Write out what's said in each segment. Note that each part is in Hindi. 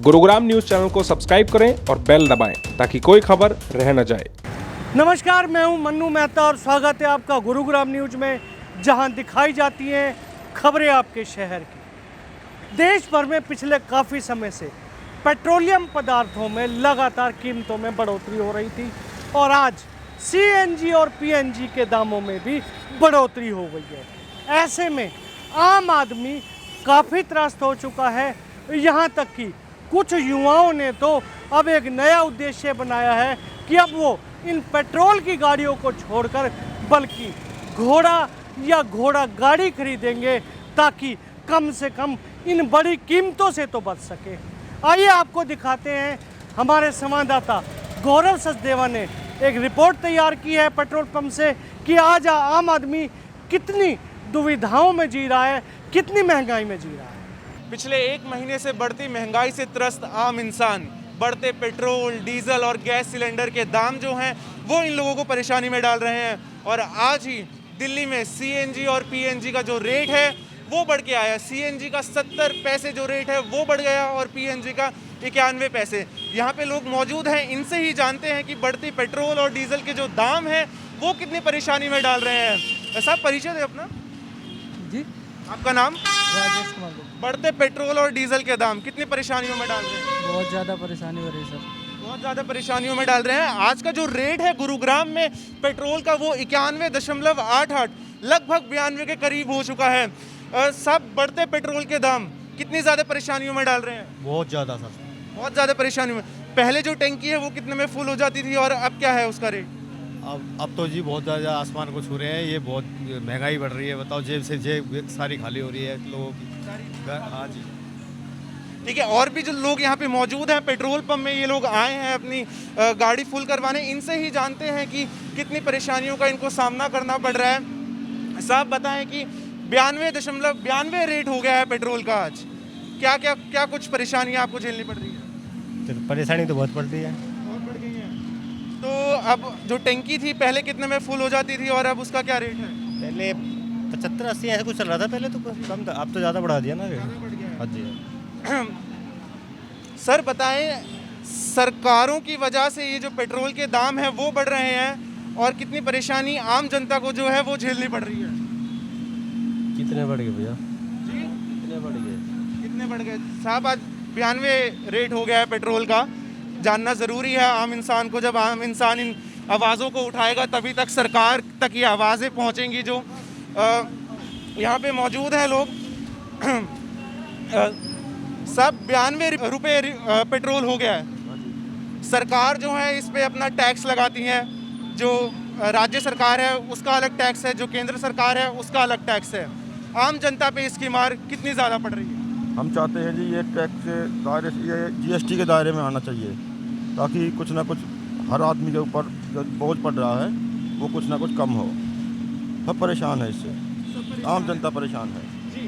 गुरुग्राम न्यूज चैनल को सब्सक्राइब करें और बेल दबाएं ताकि कोई खबर रह न जाए। नमस्कार, मैं हूं मन्नू मेहता और स्वागत है आपका गुरुग्राम न्यूज में, जहां दिखाई जाती हैं खबरें आपके शहर की। देश भर में पिछले काफ़ी समय से पेट्रोलियम पदार्थों में लगातार कीमतों में बढ़ोतरी हो रही थी और आज सीएनजी और पीएनजी के दामों में भी बढ़ोतरी हो गई है। ऐसे में आम आदमी काफ़ी त्रस्त हो चुका है। यहाँ तक कि कुछ युवाओं ने तो अब एक नया उद्देश्य बनाया है कि अब वो इन पेट्रोल की गाड़ियों को छोड़कर बल्कि घोड़ा या घोड़ा गाड़ी खरीदेंगे ताकि कम से कम इन बड़ी कीमतों से तो बच सके। आइए आपको दिखाते हैं, हमारे संवाददाता गौरव सचदेवा ने एक रिपोर्ट तैयार की है पेट्रोल पंप से कि आज आम आदमी कितनी दुविधाओं में जी रहा है, कितनी महंगाई में जी रहा है। पिछले एक महीने से बढ़ती महंगाई से त्रस्त आम इंसान, बढ़ते पेट्रोल, डीजल और गैस सिलेंडर के दाम जो हैं वो इन लोगों को परेशानी में डाल रहे हैं। और आज ही दिल्ली में सीएनजी और पीएनजी का जो रेट है वो बढ़ के आया। सीएनजी का 70 पैसे जो रेट है वो बढ़ गया और पीएनजी का 91 पैसे। यहाँ पे लोग मौजूद हैं, इनसे ही जानते हैं कि बढ़ती पेट्रोल और डीजल के जो दाम हैं वो कितनी परेशानी में डाल रहे हैं। साहब, परिचय दें अपना। जी, आपका नाम? राजेश कुमार। बढ़ते पेट्रोल और डीजल के दाम कितनी परेशानियों में डाल रहे हैं? बहुत ज़्यादा परेशानी हो रही है सर, बहुत ज़्यादा परेशानियों में डाल रहे हैं। आज का जो रेट है गुरुग्राम में पेट्रोल का वो 91.88 लगभग 92 के करीब हो चुका है। सब बढ़ते पेट्रोल के दाम कितनी ज़्यादा परेशानियों में डाल रहे हैं? बहुत ज़्यादा सर, बहुत ज़्यादा परेशानियों में। पहले जो टैंकी है वो कितने में फुल हो जाती थी और अब क्या है उसका रेट? अब तो जी बहुत ज़्यादा आसमान को छू रहे हैं। ये बहुत महंगाई बढ़ रही है। बताओ, जेब से जेब सारी खाली हो रही है लोगों की। हाँ जी, ठीक है। और भी जो लोग यहाँ पे मौजूद हैं पेट्रोल पंप में, ये लोग आए हैं अपनी गाड़ी फुल करवाने, इनसे ही जानते हैं कि कितनी परेशानियों का इनको सामना करना पड़ रहा है। साहब बताएं कि 92.92 रेट हो गया है पेट्रोल का आज। क्या कुछ परेशानियाँ आपको झेलनी पड़ रही है? तो परेशानी तो बहुत पड़ती है। बहुत बढ़ गई है। तो अब जो टंकी थी पहले कितने में फुल हो जाती थी और अब उसका क्या रेट है? पहले 75-80 ऐसा कुछ चल रहा था पहले, तो कम था। अब तो ज़्यादा बढ़ा दिया ना रेट। हाँ जी। सर बताएं, सरकारों की वजह से ये जो पेट्रोल के दाम हैं वो बढ़ रहे हैं और कितनी परेशानी आम जनता को जो है वो झेलनी पड़ रही है? कितने बढ़ गए भैया? जी, कितने बढ़ गए? कितने बढ़ गए साहब? आज 92 रेट हो गया है पेट्रोल का। जानना ज़रूरी है आम इंसान को। जब आम इंसान इन आवाज़ों को उठाएगा तभी तक सरकार तक ये आवाज़ें पहुँचेंगी। जो यहाँ पे मौजूद हैं लोग। सब 92 रुपये पेट्रोल हो गया है। सरकार जो है इस पे अपना टैक्स लगाती है। जो राज्य सरकार है उसका अलग टैक्स है, जो केंद्र सरकार है उसका अलग टैक्स है। आम जनता पे इसकी मार कितनी ज़्यादा पड़ रही है? हम चाहते हैं जी ये टैक्स के दायरे से, ये जीएसटी के दायरे में आना चाहिए ताकि कुछ ना कुछ हर आदमी के ऊपर जो बोझ पड़ रहा है वो कुछ ना कुछ कम हो। सब परेशान है इससे, आम जनता परेशान है जी।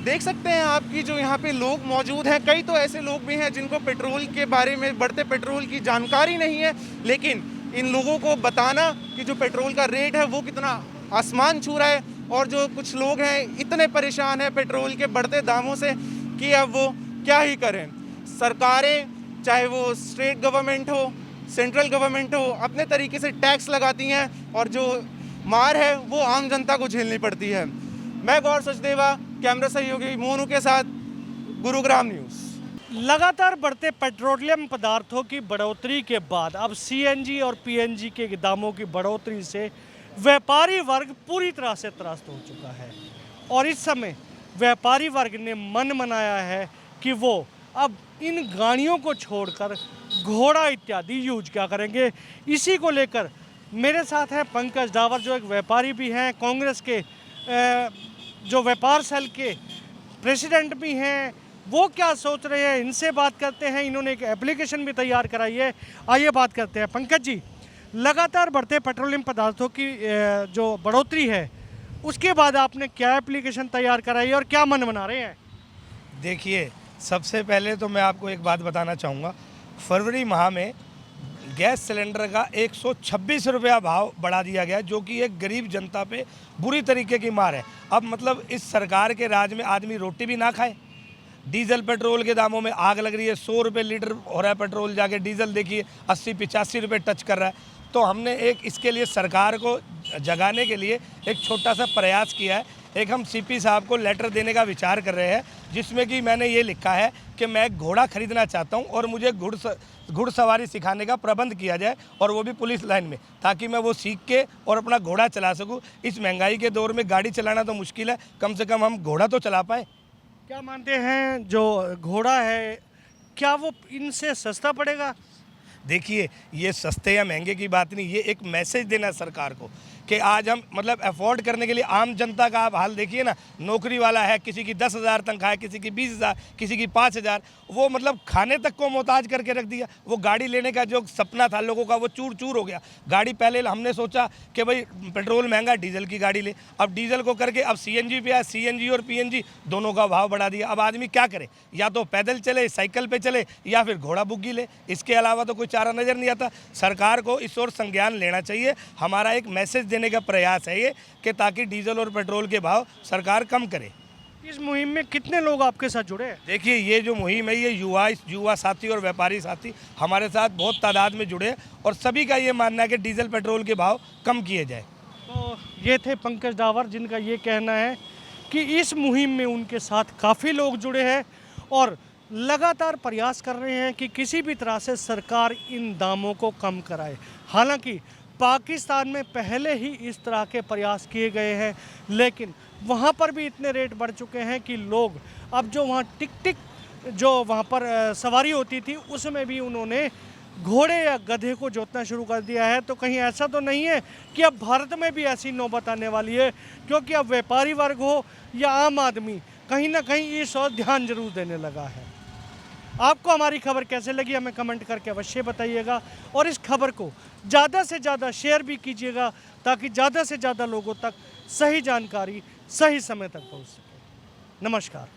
देख सकते हैं आप कि जो यहाँ पे लोग मौजूद हैं, कई तो ऐसे लोग भी हैं जिनको पेट्रोल के बारे में, बढ़ते पेट्रोल की जानकारी नहीं है, लेकिन इन लोगों को बताना कि जो पेट्रोल का रेट है वो कितना आसमान छू रहा है। और जो कुछ लोग हैं इतने परेशान हैं पेट्रोल के बढ़ते दामों से कि अब वो क्या ही करें। सरकारें, चाहे वो स्टेट गवर्नमेंट हो, सेंट्रल गवर्नमेंट हो, अपने तरीके से टैक्स लगाती हैं और जो मार है वो आम जनता को झेलनी पड़ती है। मैं गौरव सचदेवा, कैमरा सहयोगी मोनू के साथ, गुरुग्राम न्यूज़। लगातार बढ़ते पेट्रोलियम पदार्थों की बढ़ोतरी के बाद अब सीएनजी और पीएनजी के दामों की बढ़ोतरी से व्यापारी वर्ग पूरी तरह से त्रस्त हो चुका है और इस समय व्यापारी वर्ग ने मन बनाया है कि वो अब इन गाड़ियों को छोड़कर घोड़ा इत्यादि यूज क्या करेंगे। इसी को लेकर मेरे साथ है पंकज डावर, जो एक व्यापारी भी हैं, कांग्रेस के जो व्यापार सेल के प्रेसिडेंट भी हैं। वो क्या सोच रहे हैं, इनसे बात करते हैं। इन्होंने एक एप्लीकेशन भी तैयार कराई है, आइए बात करते हैं। पंकज जी, लगातार बढ़ते पेट्रोलियम पदार्थों की जो बढ़ोतरी है उसके बाद आपने क्या एप्लीकेशन तैयार कराई है और क्या मन बना रहे हैं? देखिए, सबसे पहले तो मैं आपको एक बात बताना चाहूँगा। फरवरी माह में गैस सिलेंडर का 126 रुपया भाव बढ़ा दिया गया, जो कि एक गरीब जनता पे बुरी तरीके की मार है। अब मतलब इस सरकार के राज में आदमी रोटी भी ना खाए, डीजल पेट्रोल के दामों में आग लग रही है। 100 रुपये लीटर हो रहा है पेट्रोल, जाके डीजल देखिए 80-85 रुपये टच कर रहा है। तो हमने एक इसके लिए सरकार को जगाने के लिए एक छोटा सा प्रयास किया है। एक हम सीपी साहब को लेटर देने का विचार कर रहे हैं, जिसमें कि मैंने ये लिखा है कि मैं एक घोड़ा खरीदना चाहता हूँ और मुझे घुड़सवारी सिखाने का प्रबंध किया जाए, और वो भी पुलिस लाइन में, ताकि मैं वो सीख के और अपना घोड़ा चला सकूँ। इस महंगाई के दौर में गाड़ी चलाना तो मुश्किल है, कम से कम हम घोड़ा तो चला पाएँ। क्या मानते हैं जो घोड़ा है, क्या वो इनसे सस्ता पड़ेगा? देखिए, ये सस्ते या महंगे की बात नहीं, ये एक मैसेज देना है सरकार को कि आज हम मतलब अफोर्ड करने के लिए, आम जनता का आप हाल देखिए ना, नौकरी वाला है, किसी की 10,000 तनख्वाह है, किसी की 20,000, किसी की 5,000, वो मतलब खाने तक को मोहताज करके रख दिया। वो गाड़ी लेने का जो सपना था लोगों का, वो चूर चूर हो गया। गाड़ी पहले हमने सोचा कि भाई पेट्रोल महंगा, डीजल की गाड़ी ले, अब डीजल को करके अब सीएनजी पे आया, सीएनजी और पीएनजी दोनों का भाव बढ़ा दिया। अब आदमी क्या करे, या तो पैदल चले, साइकिल पे चले, या फिर घोड़ा बुग्गी ले, इसके अलावा तो कोई चारा नज़र नहीं आता। सरकार को इस ओर संज्ञान लेना चाहिए। हमारा एक मैसेज देने का प्रयास है ये, कि ताकि डीजल और पेट्रोल के भाव सरकार कम करे। इस मुहिम में कितने लोग आपके साथ जुड़े हैं? देखिए, ये जो मुहिम है, ये युवा साथी और व्यापारी साथी हमारे साथ बहुत तादाद में जुड़े हैं, और सभी का ये मानना है कि डीजल पेट्रोल के भाव कम किए जाए। तो ये थे पंकज डावर, जिनका ये कहना है कि इस मुहिम में उनके साथ काफ़ी लोग जुड़े हैं और लगातार प्रयास कर रहे हैं कि किसी भी तरह से सरकार इन दामों को कम कराए। हालांकि पाकिस्तान में पहले ही इस तरह के प्रयास किए गए हैं, लेकिन वहाँ पर भी इतने रेट बढ़ चुके हैं कि लोग अब जो वहाँ टिक जो वहाँ पर सवारी होती थी, उसमें भी उन्होंने घोड़े या गधे को जोतना शुरू कर दिया है। तो कहीं ऐसा तो नहीं है कि अब भारत में भी ऐसी नौबत आने वाली है, क्योंकि अब व्यापारी वर्ग हो या आम आदमी, कहीं ना कहीं इस ओर ध्यान जरूर देने लगा है। आपको हमारी खबर कैसे लगी, हमें कमेंट करके अवश्य बताइएगा, और इस खबर को ज़्यादा से ज़्यादा शेयर भी कीजिएगा, ताकि ज़्यादा से ज़्यादा लोगों तक सही जानकारी सही समय तक पहुंच सके। नमस्कार।